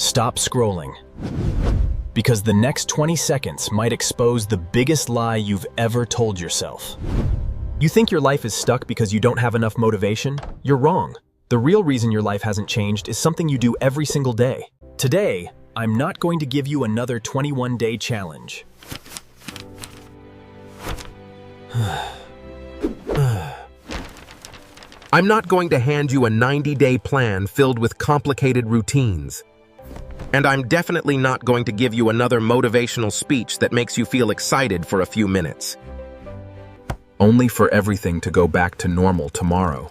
Stop scrolling. Because the next 20 seconds might expose the biggest lie you've ever told yourself. You think your life is stuck because you don't have enough motivation? You're wrong. The real reason your life hasn't changed is something you do every single day. Today, I'm not going to give you another 21-day challenge. I'm not going to hand you a 90-day plan filled with complicated routines. And I'm definitely not going to give you another motivational speech that makes you feel excited for a few minutes. Only for everything to go back to normal tomorrow.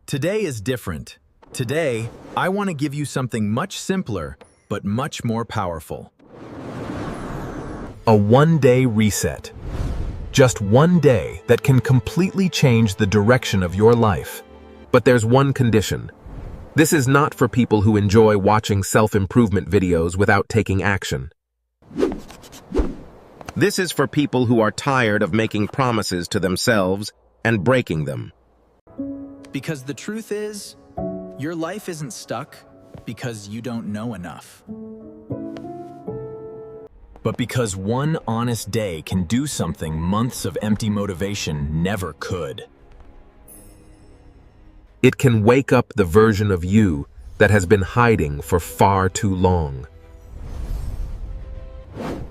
Today is different. Today, I want to give you something much simpler, but much more powerful. A one-day reset. Just one day that can completely change the direction of your life. But there's one condition. This is not for people who enjoy watching self-improvement videos without taking action. This is for people who are tired of making promises to themselves and breaking them. Because the truth is, your life isn't stuck because you don't know enough. But because one honest day can do something months of empty motivation never could. It can wake up the version of you that has been hiding for far too long.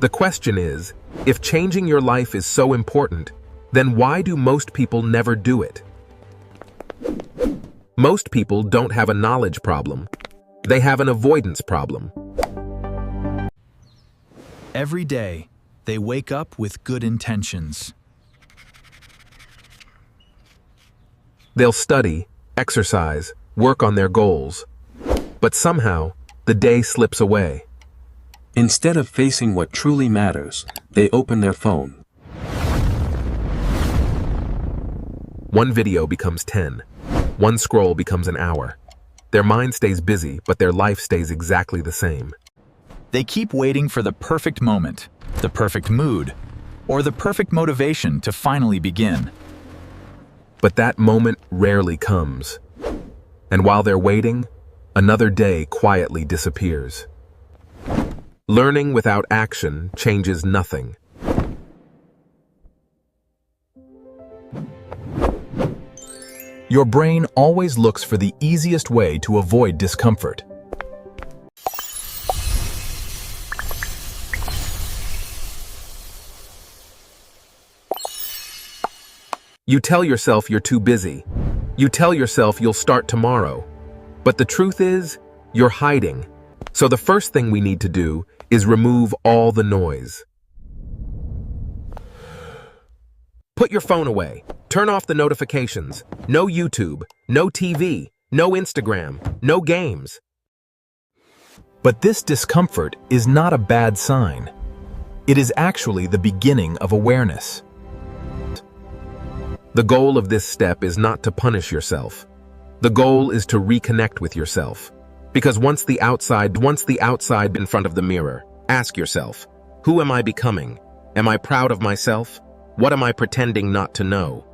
The question is, if changing your life is so important, then why do most people never do it? Most people don't have a knowledge problem. They have an avoidance problem. Every day, they wake up with good intentions. They'll study, exercise, work on their goals. But somehow, the day slips away. Instead of facing what truly matters, they open their phone. One video becomes 10. One scroll becomes an hour. Their mind stays busy, but their life stays exactly the same. They keep waiting for the perfect moment, the perfect mood, or the perfect motivation to finally begin. But that moment rarely comes. And while they're waiting, another day quietly disappears. Learning without action changes nothing. Your brain always looks for the easiest way to avoid discomfort. You tell yourself you're too busy. You tell yourself you'll start tomorrow. But the truth is, you're hiding. So the first thing we need to do is remove all the noise. Put your phone away. Turn off the notifications. No YouTube, no TV, no Instagram, no games. But this discomfort is not a bad sign. It is actually the beginning of awareness. The goal of this step is not to punish yourself. The goal is to reconnect with yourself. Because once the outside in front of the mirror, ask yourself, who am I becoming? Am I proud of myself? What am I pretending not to know?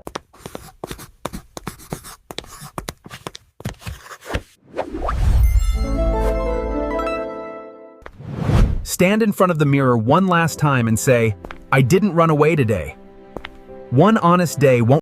Stand in front of the mirror one last time and say, I didn't run away today. One honest day won't